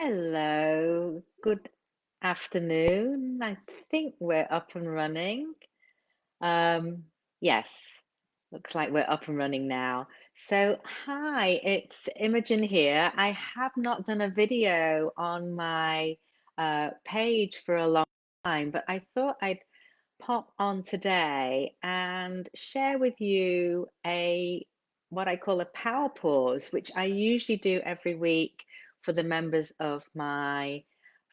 Hello, good afternoon. I think we're up and running. Um, yes, looks like we're up and running now. So, hi, it's Imogen here. I have not done a video on my page for a long time, but I thought I'd pop on today and share with you a what I call a power pause, which I usually do every week for the members of my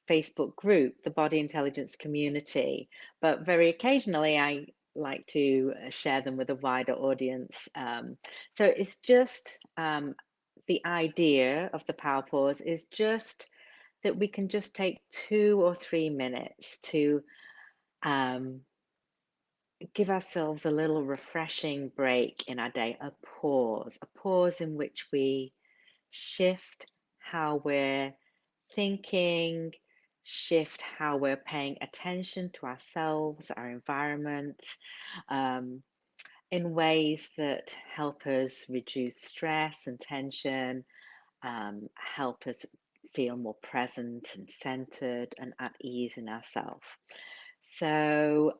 Facebook group, the Body Intelligence Community. But very occasionally, I like to share them with a wider audience. So it's just the idea of the power pause is just that we can just take 2 or 3 minutes to um, give ourselves a little refreshing break in our day, a pause in which we shift how we're thinking, shift how we're paying attention to ourselves, our environment, um, in ways that help us reduce stress and tension, help us feel more present and centered and at ease in ourselves. So,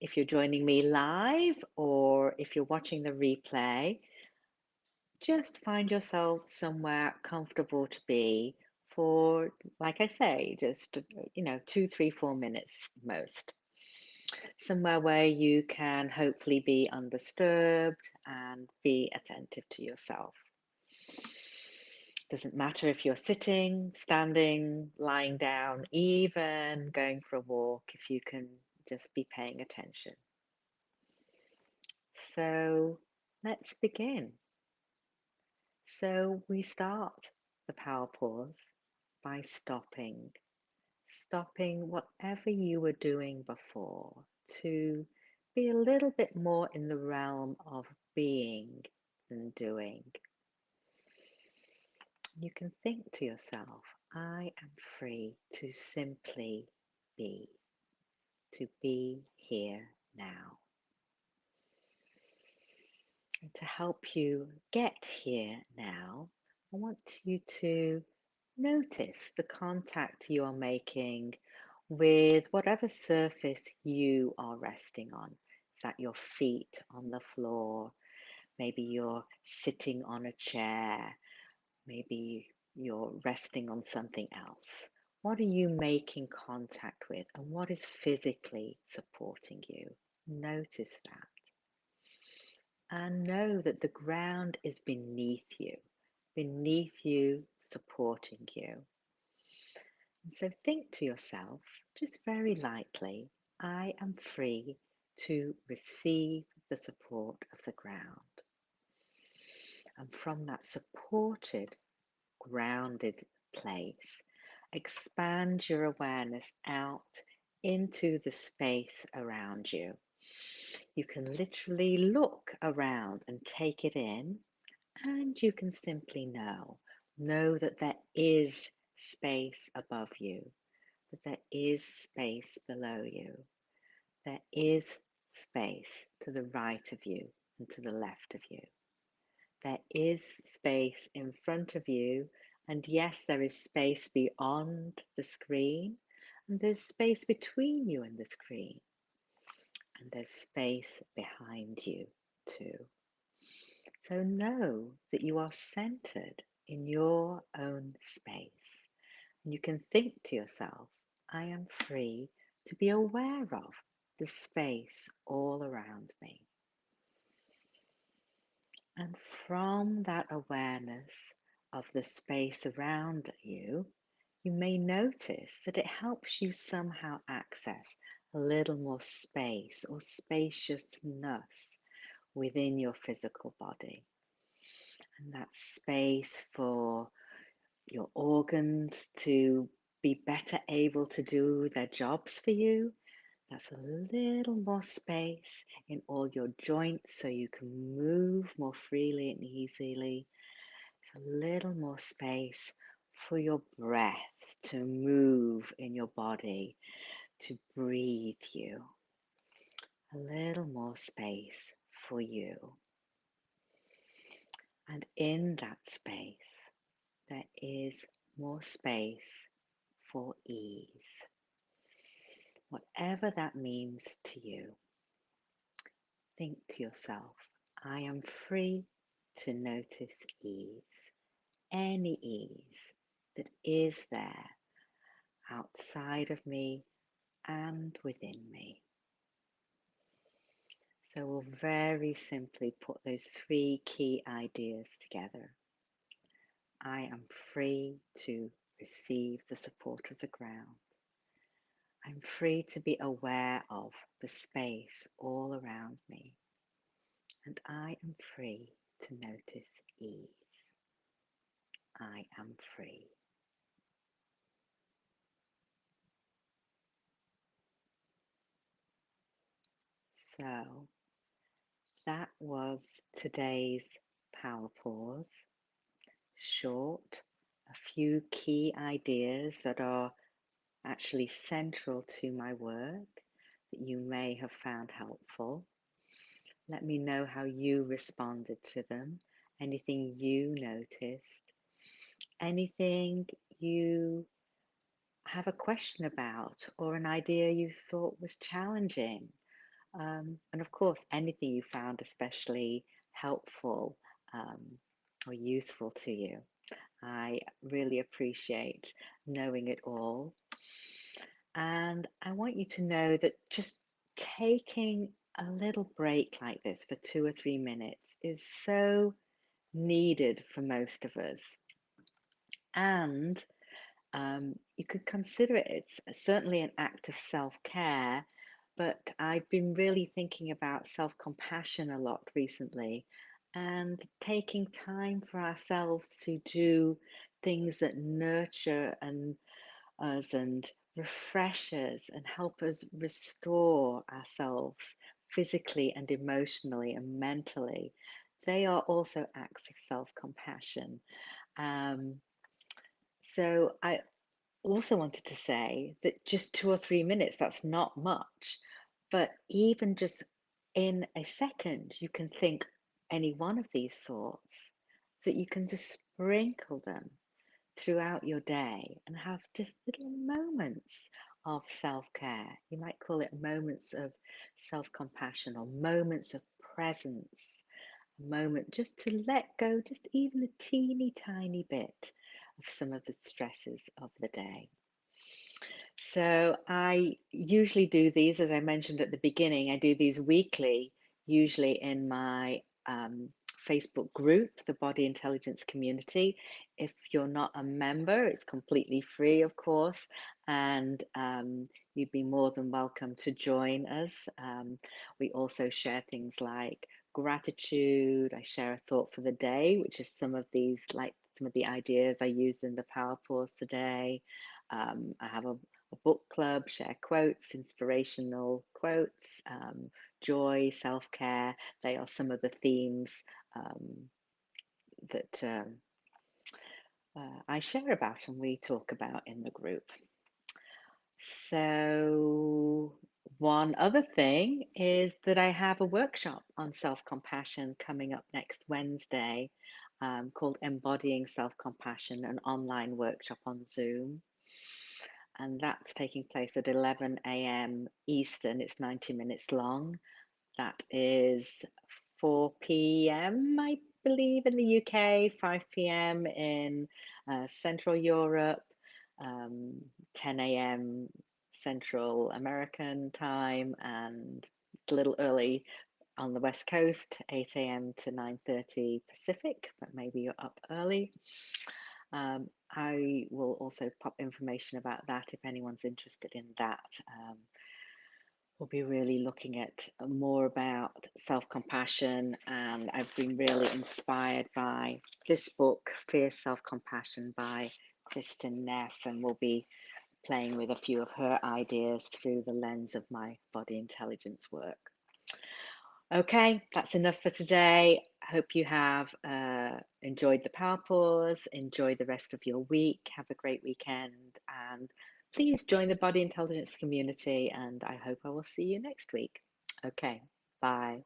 if you're joining me live or if you're watching the replay, just find yourself somewhere comfortable to be for, like I say, just, 2, 3, 4 minutes most. Somewhere where you can hopefully be undisturbed and be attentive to yourself. Doesn't matter if you're sitting, standing, lying down, even going for a walk, if you can just be paying attention. So let's begin. So we start the power pause by stopping whatever you were doing before to be a little bit more in the realm of being than doing. You can think to yourself, I am free to simply be, to be here now. And to help you get here now, I want you to notice the contact you are making with whatever surface you are resting on. Is that your feet on the floor? Maybe you're sitting on a chair. Maybe you're resting on something else. What are you making contact with, and what is physically supporting you? Notice that. And know that the ground is beneath you, supporting you. And so think to yourself, just very lightly, I am free to receive the support of the ground. And from that supported, grounded place, expand your awareness out into the space around you. You can literally look around and take it in, and you can simply know that there is space above you, that there is space below you, there is space to the right of you and to the left of you. There is space in front of you, and yes, there is space beyond the screen, and there's space between you and the screen, and there's space behind you too. So know that you are centered in your own space. And you can think to yourself, I am free to be aware of the space all around me. And from that awareness of the space around you, you may notice that it helps you somehow access a little more space or spaciousness within your physical body. And that space for your organs to be better able to do their jobs for you. That's a little more space in all your joints so you can move more freely and easily. It's a little more space for your breath to move in your body, to breathe you. A little more space for you. And in that space, there is more space for ease. Whatever that means to you, think to yourself, I am free to notice ease, any ease that is there outside of me and within me. So we'll very simply put those three key ideas together. I am free to receive the support of the ground. I'm free to be aware of the space all around me. And I am free to notice ease. I am free. So that was today's Power Pause. Short, a few key ideas that are actually central to my work that you may have found helpful. Let me know how you responded to them, anything you noticed, anything you have a question about, or an idea you thought was challenging. And of course, anything you found especially helpful or useful to you. I really appreciate knowing it all. And I want you to know that just taking a little break like this for 2 or 3 minutes is so needed for most of us. And you could consider it, it's certainly an act of self-care, but I've been really thinking about self-compassion a lot recently and taking time for ourselves to do things that nurture us and refresh us and help us restore ourselves physically and emotionally and mentally. They are also acts of self-compassion. Um, so I also wanted to say that just 2 or 3 minutes, that's not much, but even just in a second, you can think any one of these thoughts, that you can just sprinkle them throughout your day and have just little moments of self-care. You might call it moments of self-compassion or moments of presence, a moment just to let go, just even a teeny tiny bit of some of the stresses of the day. So I usually do these, as I mentioned at the beginning, I do these weekly, usually in my Facebook group, the Body Intelligence Community. If you're not a member, it's completely free, of course, and you'd be more than welcome to join us. We also share things like gratitude. I share a thought for the day, which is some of these, like some of the ideas I used in the Power Pause today. I have a book club, share quotes, inspirational quotes, joy, self-care. They are some of the themes that I share about and we talk about in the group. So one other thing is that I have a workshop on self-compassion coming up next Wednesday called Embodying Self-Compassion, an online workshop on Zoom. And that's taking place at 11 a.m. Eastern. It's 90 minutes long. That is 4 p.m., I believe, in the UK, 5 p.m. in Central Europe, 10 a.m. Central American time, and a little early on the West Coast, 8 a.m. to 9:30 Pacific, but maybe you're up early. I will also pop information about that if anyone's interested in that. We'll be really looking at more about self-compassion, and I've been really inspired by this book, Fierce Self-Compassion by Kristin Neff, and we'll be playing with a few of her ideas through the lens of my body intelligence work. Okay, that's enough for today. I hope you have enjoyed the Power Pause, enjoy the rest of your week, have a great weekend, and please join the Body Intelligence community, and I hope I will see you next week. Okay, bye.